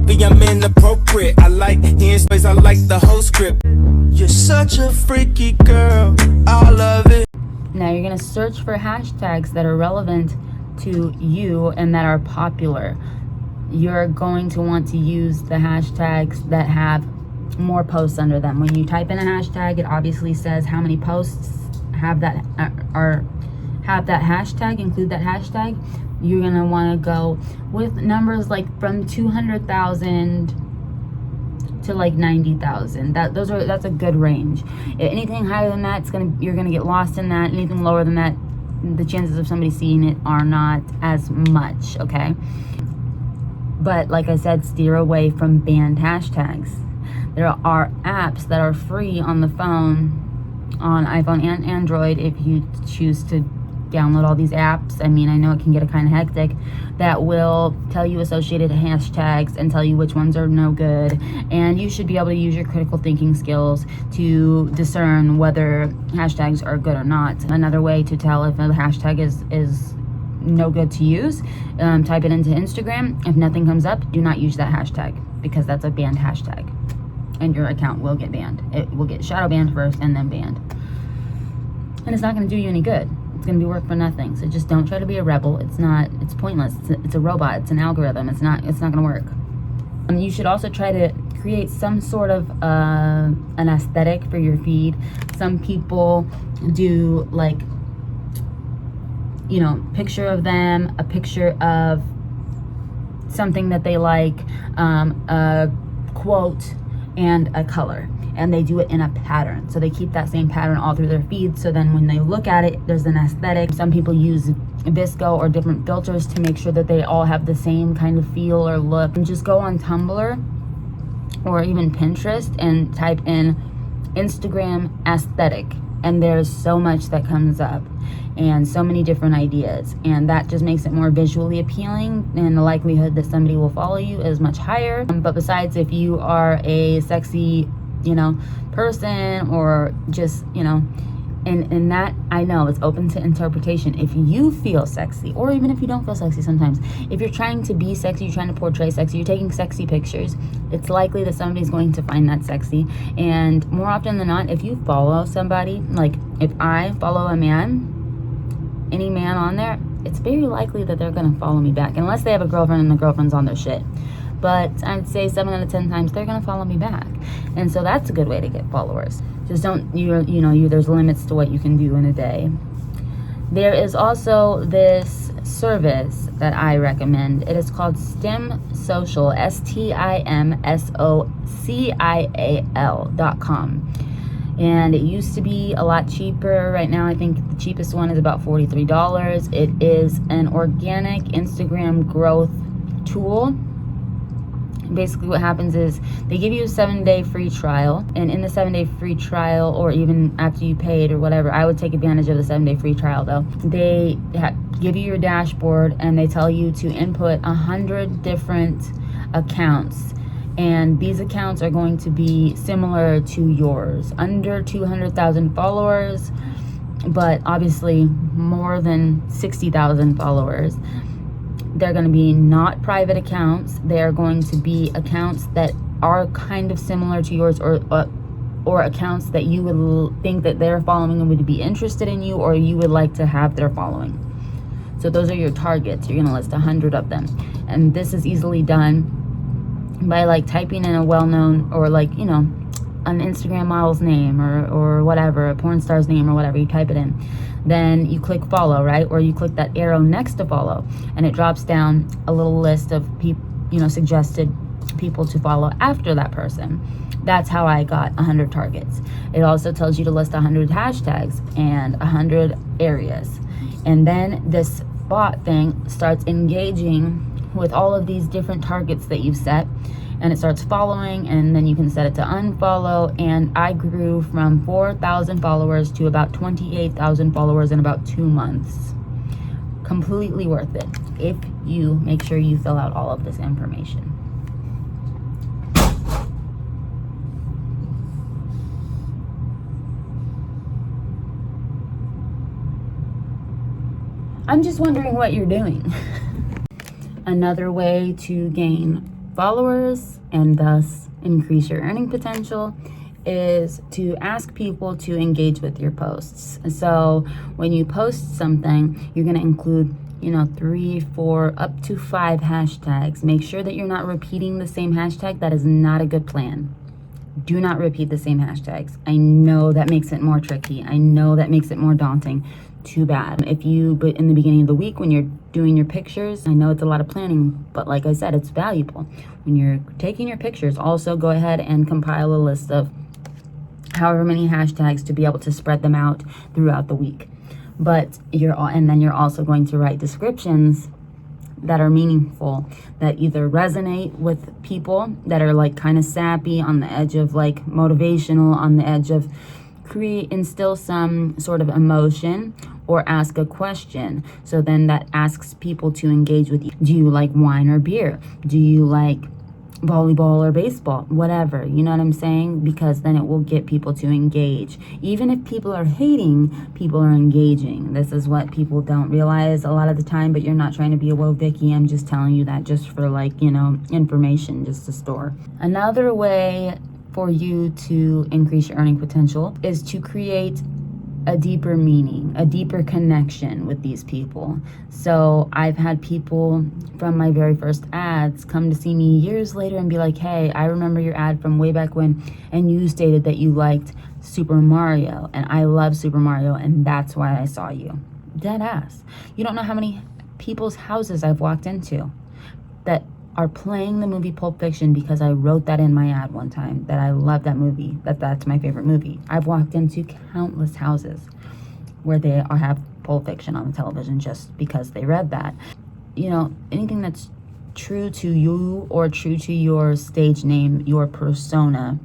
maybe I'm inappropriate. I like hearing space, I like the whole script. You're such a freaky girl, I love it. Now you're gonna search for hashtags that are relevant to you and that are popular. You're going to want to use the hashtags that have more posts under them. When you type in a hashtag, it obviously says how many posts have that hashtag, include that hashtag. You're gonna want to go with numbers like from 200,000 to like 90,000. That's a good range. Anything higher than that, you're gonna get lost in that. Anything lower than that, the chances of somebody seeing it are not as much. Okay, but like I said, steer away from banned hashtags. There are apps that are free on the phone, on iPhone and Android, if you choose to download all these apps. I mean, I know it can get kind of hectic, that will tell you associated hashtags and tell you which ones are no good, and you should be able to use your critical thinking skills to discern whether hashtags are good or not. Another way to tell if a hashtag is no good to use, type it into Instagram. If nothing comes up, do not use that hashtag, because that's a banned hashtag and your account will get banned. It will get shadow banned first and then banned, and it's not going to do you any good. It's going to be work for nothing. So just don't try to be a rebel. It's pointless. It's a robot. It's an algorithm. It's not going to work. You should also try to create some sort of an aesthetic for your feed. Some people do like, picture of them, a picture of something that they like, a quote, and a color, and they do it in a pattern. So they keep that same pattern all through their feed, so then when they look at it, there's an aesthetic. Some people use Visco or different filters to make sure that they all have the same kind of feel or look. And just go on Tumblr or even Pinterest and type in Instagram aesthetic, and there's so much that comes up and so many different ideas, and that just makes it more visually appealing, and the likelihood that somebody will follow you is much higher. But besides, if you are a sexy person, or just and that, I know it's open to interpretation. If you feel sexy, or even if you don't feel sexy, sometimes if you're trying to be sexy, you're trying to portray sexy, you're taking sexy pictures, it's likely that somebody's going to find that sexy. And more often than not, if you follow somebody, like if I follow a man, any man on there, it's very likely that they're going to follow me back, unless they have a girlfriend and the girlfriend's on their shit. But I'd say 7 out of 10 times they're going to follow me back, and so that's a good way to get followers. Just don't, there's limits to what you can do in a day. There is also this service that I recommend. It is called Stim Social, STIMSOCIAL.com. And it used to be a lot cheaper. Right now, I think the cheapest one is about $43. It is an organic Instagram growth tool. Basically what happens is they give you a 7-day free trial, and in the 7-day free trial, or even after you paid or whatever, I would take advantage of the 7-day free trial though. They give you your dashboard, and they tell you to input 100 different accounts, and these accounts are going to be similar to yours, under 200,000 followers, but obviously more than 60,000 followers. They're going to be not private accounts. They're going to be accounts that are kind of similar to yours, or accounts that you would think that they're following and would be interested in you, or you would like to have their following. So those are your targets. You're going to list 100 of them, and this is easily done by like typing in a well-known, or like an Instagram model's name, or whatever, a porn star's name, or whatever. You type it in, then you click follow, right? Or you click that arrow next to follow, and it drops down a little list of suggested people to follow after that person. That's how I got 100 targets. It also tells you to list 100 hashtags and 100 areas, and then this bot thing starts engaging with all of these different targets that you've set, and it starts following, and then you can set it to unfollow. And I grew from 4,000 followers to about 28,000 followers in about 2 months. Completely worth it if you make sure you fill out all of this information. I'm just wondering what you're doing. Another way to gain followers and thus increase your earning potential is to ask people to engage with your posts. So when you post something, you're going to include 3, 4, up to 5 hashtags. Make sure that you're not repeating the same hashtag. That is not a good plan. Do not repeat the same hashtags. I know that makes it more tricky. I know that makes it more daunting. Too bad. But in the beginning of the week when you're doing your pictures, I know it's a lot of planning, but like I said, it's valuable. When you're taking your pictures, also go ahead and compile a list of however many hashtags to be able to spread them out throughout the week. But then you're also going to write descriptions that are meaningful, that either resonate with people, that are like kind of sappy, on the edge of like motivational, on the edge of instill some sort of emotion, or ask a question. So then that asks people to engage with you. Do you like wine or beer? Do you like volleyball or baseball? Whatever, you know what I'm saying? Because then it will get people to engage. Even if people are hating, people are engaging. This is what people don't realize a lot of the time, but you're not trying to be a woe Vicky. I'm just telling you that just for information, just to store. Another way for you to increase your earning potential is to create a deeper meaning, a deeper connection with these people. So I've had people from my very first ads come to see me years later and be like, hey, I remember your ad from way back when, and you stated that you liked Super Mario, and I love Super Mario, and that's why I saw you. Dead ass. You don't know how many people's houses I've walked into that are playing the movie Pulp Fiction because I wrote that in my ad one time, that I love that movie, that's my favorite movie. I've walked into countless houses where they have Pulp Fiction on the television just because they read that. Anything that's true to you or true to your stage name, your persona,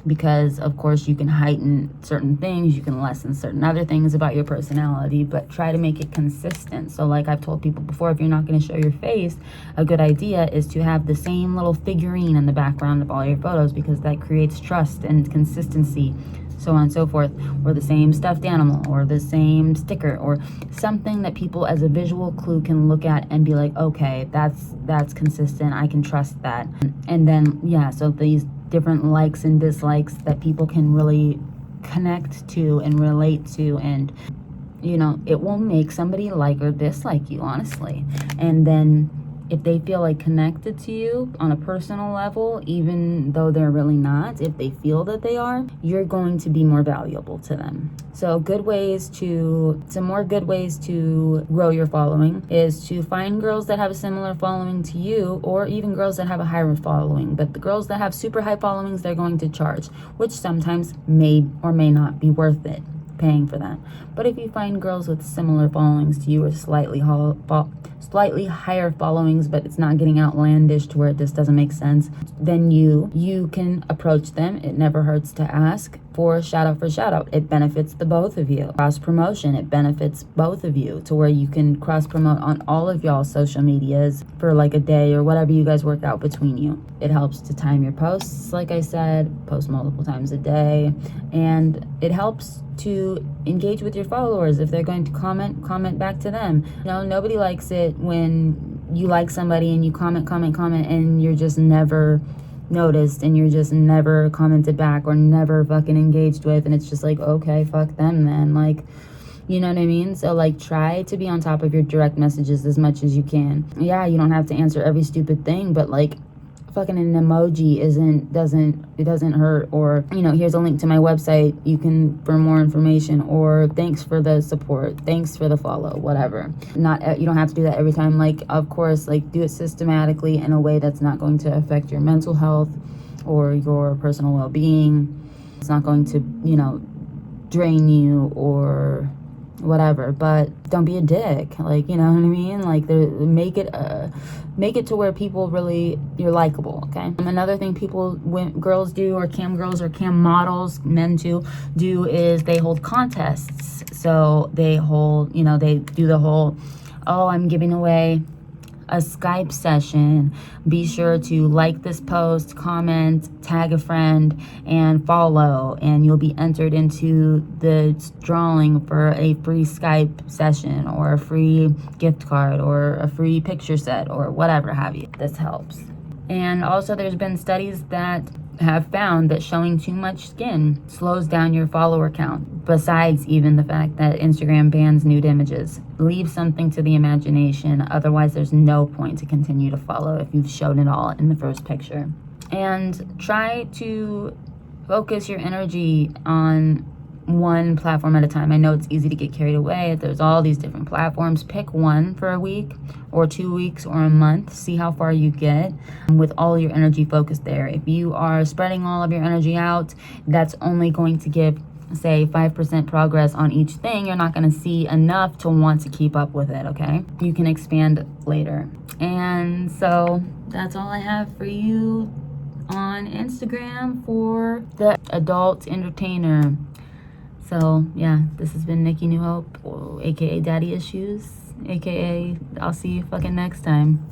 because of course you can heighten certain things, you can lessen certain other things about your personality, but try to make it consistent. So like I've told people before, if you're not going to show your face, a good idea is to have the same little figurine in the background of all your photos, because that creates trust and consistency, so on and so forth. Or the same stuffed animal, or the same sticker, or something that people as a visual clue can look at and be like, okay, that's consistent, I can trust that. And then so these different likes and dislikes that people can really connect to and relate to, and it will make somebody like or dislike you, honestly. And then if they feel like connected to you on a personal level, even though they're really not, if they feel that they are, you're going to be more valuable to them. So some more good ways to grow your following is to find girls that have a similar following to you, or even girls that have a higher following. But the girls that have super high followings, they're going to charge, which sometimes may or may not be worth it paying for that. But if you find girls with similar followings to you, or slightly higher followings, but it's not getting outlandish to where it just doesn't make sense, then you can approach them. It never hurts to ask for shout out. It benefits the both of you. Cross promotion, it benefits both of you, to where you can cross promote on all of y'all's social medias for like a day or whatever you guys work out between you. It helps to time your posts, like I said, post multiple times a day, and it helps to engage with your followers. If they're going to comment back to them. Nobody likes it when you like somebody and you comment and you're just never noticed, and you're just never commented back or never fucking engaged with, and it's just like, okay, fuck them then. Like, you know what I mean? So like, try to be on top of your direct messages as much as you can. Yeah, you don't have to answer every stupid thing, but like, fucking an emoji doesn't hurt. Or here's a link to my website, you can for more information, or thanks for the support, thanks for the follow, whatever. You don't have to do that every time. Like, of course, like, do it systematically in a way that's not going to affect your mental health or your personal well-being. It's not going to drain you or whatever, but don't be a dick. Like, you know what I mean? Like, make it to where people really, you're likable, okay? Another thing girls do, or cam girls or cam models, men too, do, is they hold contests. So they do the whole, oh, I'm giving away a Skype session. Be sure to like this post, comment, tag a friend, and follow, and you'll be entered into the drawing for a free Skype session, or a free gift card, or a free picture set, or whatever have you. This helps. And also there's been studies that have found that showing too much skin slows down your follower count, besides even the fact that Instagram bans nude images. Leave something to the imagination, otherwise there's no point to continue to follow if you've shown it all in the first picture. And try to focus your energy on one platform at a time. I know it's easy to get carried away. There's all these different platforms. Pick one for a week or 2 weeks or a month. See how far you get with all your energy focused there. If you are spreading all of your energy out, that's only going to give, say, 5% progress on each thing. You're not going to see enough to want to keep up with it, okay? You can expand later. And so that's all I have for you on Instagram for the adult entertainer. So yeah, this has been Nikki New Hope, aka Daddy Issues, aka I'll see you fucking next time.